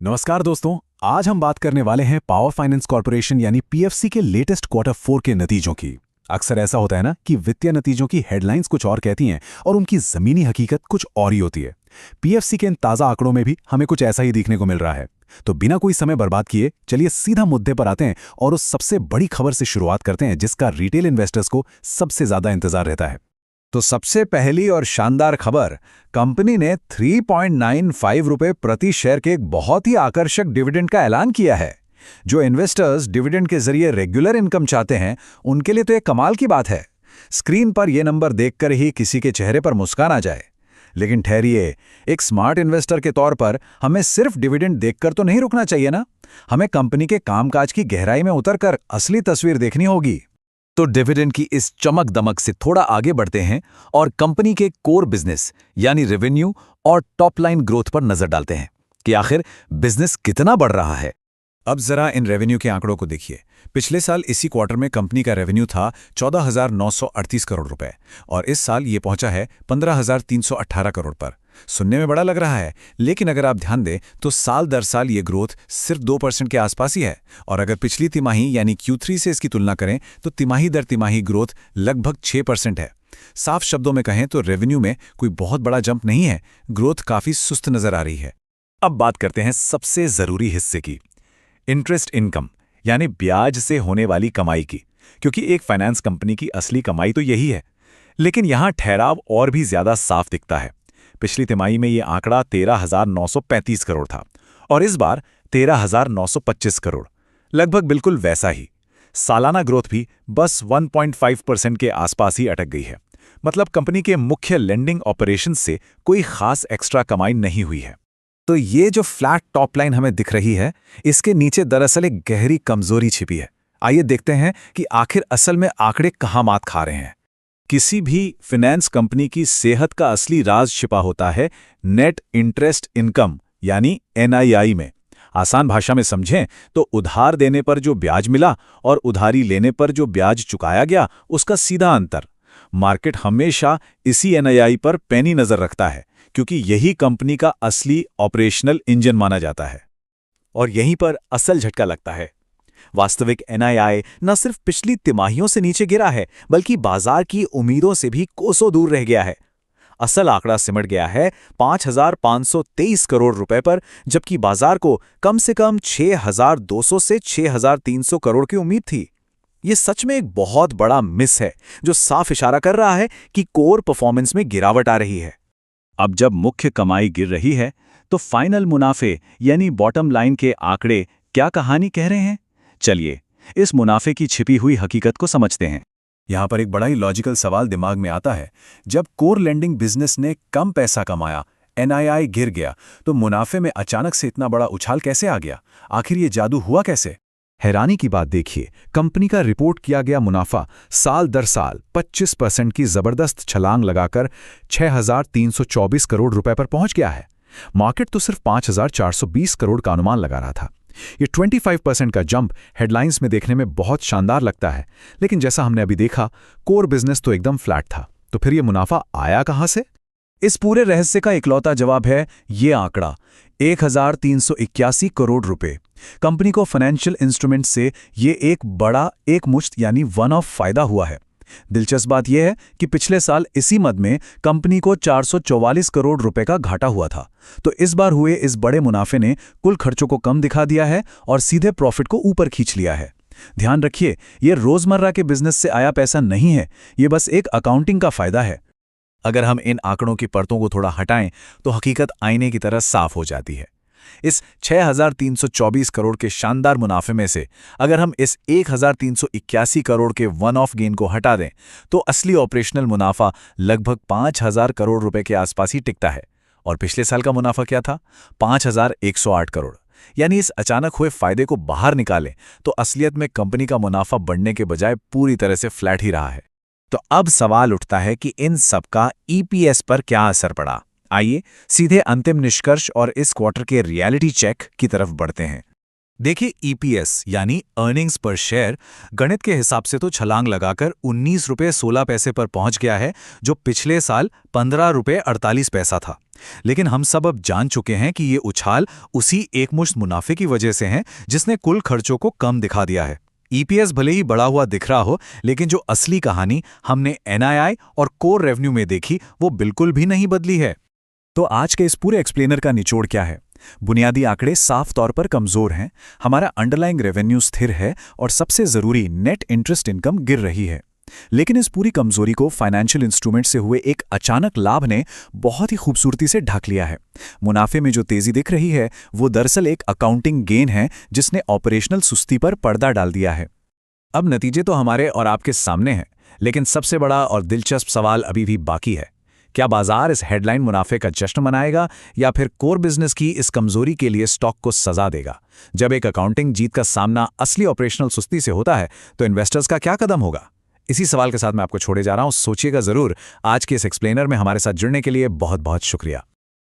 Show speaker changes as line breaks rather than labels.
नमस्कार दोस्तों। आज हम बात करने वाले हैं पावर फाइनेंस कॉर्पोरेशन यानी पीएफसी के लेटेस्ट Q4 के नतीजों की। अक्सर ऐसा होता है ना कि वित्तीय नतीजों की हेडलाइंस कुछ और कहती हैं और उनकी जमीनी हकीकत कुछ और ही होती है। पीएफसी के इन ताज़ा आंकड़ों में भी हमें कुछ ऐसा ही देखने को मिल रहा है। तो बिना कोई समय बर्बाद किए चलिए सीधा मुद्दे पर आते हैं और उस सबसे बड़ी खबर से शुरुआत करते हैं जिसका रिटेल इन्वेस्टर्स को सबसे ज्यादा इंतजार रहता है।
तो सबसे पहली और शानदार खबर, कंपनी ने 3.95 रुपए प्रति शेयर के एक बहुत ही आकर्षक डिविडेंड का ऐलान किया है। जो इन्वेस्टर्स डिविडेंड के जरिए रेगुलर इनकम चाहते हैं, उनके लिए तो एक कमाल की बात है। स्क्रीन पर यह नंबर देखकर ही किसी के चेहरे पर मुस्कान आ जाए। लेकिन ठहरिए, एक स्मार्ट इन्वेस्टर के तौर पर हमें सिर्फ डिविडेंड देखकर तो नहीं रुकना चाहिए ना। हमें कंपनी के कामकाज की गहराई में उतरकर असली तस्वीर देखनी होगी। तो डिविडेंड की इस चमक दमक से थोड़ा आगे बढ़ते हैं और कंपनी के कोर बिजनेस यानी रेवेन्यू और टॉप लाइन ग्रोथ पर नजर डालते हैं कि आखिर बिजनेस कितना बढ़ रहा है। अब जरा इन रेवेन्यू के आंकड़ों को देखिए। पिछले साल इसी क्वार्टर में कंपनी का रेवेन्यू था 14,938 करोड़ रुपए और इस साल ये पहुंचा है 15,318 करोड़ पर। सुनने में बड़ा लग रहा है, लेकिन अगर आप ध्यान दें तो साल दर साल ये ग्रोथ सिर्फ 2% के आसपास ही है। और अगर पिछली तिमाही यानी Q3 से इसकी तुलना करें तो तिमाही दर तिमाही ग्रोथ लगभग 6% है। साफ शब्दों में कहें तो रेवेन्यू में कोई बहुत बड़ा जंप नहीं है, ग्रोथ काफी सुस्त नजर आ रही है। अब बात करते हैं सबसे जरूरी हिस्से की, इंटरेस्ट इनकम यानी ब्याज से होने वाली कमाई की, क्योंकि एक फाइनेंस कंपनी की असली कमाई तो यही है। लेकिन यहां ठहराव और भी ज्यादा साफ दिखता है। पिछली तिमाही में यह आंकड़ा 13,935 करोड़ था और इस बार 13,925 करोड़, लगभग बिल्कुल वैसा ही। सालाना ग्रोथ भी बस 1.5% के आसपास ही अटक गई है। मतलब कंपनी के मुख्य लेंडिंग ऑपरेशन से कोई खास एक्स्ट्रा कमाई नहीं हुई है। तो ये जो फ्लैट टॉप लाइन हमें दिख रही है, इसके नीचे दरअसल एक गहरी कमजोरी छिपी है। आइए देखते हैं कि आखिर असल में आंकड़े कहां मात खा रहे हैं। किसी भी फाइनेंस कंपनी की सेहत का असली राज छिपा होता है नेट इंटरेस्ट इनकम यानी NII में। आसान भाषा में समझें तो उधार देने पर जो ब्याज मिला और उधारी लेने पर जो ब्याज चुकाया गया, उसका सीधा अंतर। मार्केट हमेशा इसी NII पर पैनी नजर रखता है, क्योंकि यही कंपनी का असली ऑपरेशनल इंजन माना जाता है। और यहीं पर असल झटका लगता है। वास्तविक NII न सिर्फ पिछली तिमाहियों से नीचे गिरा है, बल्कि बाजार की उम्मीदों से भी कोसों दूर रह गया है। असल आंकड़ा सिमट गया है 5,523 करोड़ रुपए पर, जबकि बाजार को कम से कम 6,200 से 6,300 करोड़ की उम्मीद थी। ये सच में एक बहुत बड़ा मिस है, जो साफ इशारा कर रहा है कि कोर परफॉर्मेंस में गिरावट आ रही है। अब जब मुख्य कमाई गिर रही है, तो फाइनल मुनाफे यानी बॉटम लाइन के आंकड़े क्या कहानी कह रहे हैं? चलिए इस मुनाफे की छिपी हुई हकीकत को समझते हैं। यहां पर एक बड़ा ही लॉजिकल सवाल दिमाग में आता है। जब कोर लेंडिंग बिजनेस ने कम पैसा कमाया, NII गिर गया, तो मुनाफे में अचानक से इतना बड़ा उछाल कैसे आ गया? आखिर ये जादू हुआ कैसे? हैरानी की बात देखिए, कंपनी का रिपोर्ट किया गया मुनाफा साल दर साल 25% की जबरदस्त छलांग लगाकर 6,324 करोड़ रुपए पर पहुंच गया है। मार्केट तो सिर्फ 5,420 करोड़ का अनुमान लगा रहा था। ये 25% का जंप हेडलाइंस में देखने में बहुत शानदार लगता है, लेकिन जैसा हमने अभी देखा, कोर बिजनेस तो एकदम फ्लैट था। तो फिर ये मुनाफा आया कहां से? इस पूरे रहस्य का इकलौता जवाब है ये आंकड़ा, 1,381 करोड़ रुपए। कंपनी को फाइनेंशियल इंस्ट्रूमेंट से ये एक बड़ा एकमुश्त यानी वन ऑफ फायदा हुआ है। दिलचस्प बात यह है कि पिछले साल इसी मद में कंपनी को 444 करोड़ रुपए का घाटा हुआ था। तो इस बार हुए इस बड़े मुनाफे ने कुल खर्चों को कम दिखा दिया है और सीधे प्रॉफिट को ऊपर खींच लिया है। ध्यान रखिए, यह रोजमर्रा के बिजनेस से आया पैसा नहीं है, ये बस एक अकाउंटिंग का फायदा है। अगर हम इन आंकड़ों की परतों को थोड़ा हटाएं तो हकीकत आईने की तरह साफ हो जाती है। इस 6,324 करोड़ के शानदार मुनाफे में से अगर हम इस 1,381 करोड़ के वन ऑफ गेन को हटा दें, तो असली ऑपरेशनल मुनाफा लगभग 5,000 करोड़ रुपए के आसपास ही टिकता है। और पिछले साल का मुनाफा क्या था? 5,108 करोड़। यानी इस अचानक हुए फायदे को बाहर निकालें तो असलियत में कंपनी का मुनाफा बढ़ने के बजाय पूरी तरह से फ्लैट ही रहा है। तो अब सवाल उठता है कि इन सब का EPS पर क्या असर पड़ा। आइए सीधे अंतिम निष्कर्ष और इस क्वार्टर के रियलिटी चेक की तरफ बढ़ते हैं। देखिए, EPS यानी अर्निंग्स पर शेयर गणित के हिसाब से तो छलांग लगाकर 19 रुपये 16 पैसे पर पहुंच गया है, जो पिछले साल 15 रुपये 48 पैसा था।
लेकिन हम सब अब जान चुके हैं कि ये उछाल उसी एकमुश्त मुनाफे की वजह से है जिसने कुल खर्चों को कम दिखा दिया है। ईपीएस भले ही बढ़ा हुआ दिख रहा हो, लेकिन जो असली कहानी हमने एनआईआई और कोर रेवेन्यू में देखी वो बिल्कुल भी नहीं बदली है।
तो आज के इस पूरे एक्सप्लेनर का निचोड़ क्या है? बुनियादी आंकड़े साफ तौर पर कमजोर हैं, हमारा अंडरलाइंग रेवेन्यू स्थिर है और सबसे जरूरी नेट इंटरेस्ट इनकम गिर रही है। लेकिन इस पूरी कमजोरी को फाइनेंशियल इंस्ट्रूमेंट से हुए एक अचानक लाभ ने बहुत ही खूबसूरती से ढक लिया है। मुनाफे में जो तेजी दिख रही है वो दरअसल एक अकाउंटिंग गेन है जिसने ऑपरेशनल सुस्ती पर पर्दा डाल दिया है। अब नतीजे तो हमारे और आपके सामने हैं, लेकिन सबसे बड़ा और दिलचस्प सवाल अभी भी बाकी है। क्या बाजार इस हेडलाइन मुनाफे का जश्न मनाएगा या फिर कोर बिजनेस की इस कमजोरी के लिए स्टॉक को सजा देगा? जब एक अकाउंटिंग जीत का सामना असली ऑपरेशनल सुस्ती से होता है तो इन्वेस्टर्स का क्या कदम होगा? इसी सवाल के साथ मैं आपको छोड़े जा रहा हूं, सोचिएगा जरूर। आज के इस एक्सप्लेनर में हमारे साथ जुड़ने के लिए बहुत बहुत शुक्रिया।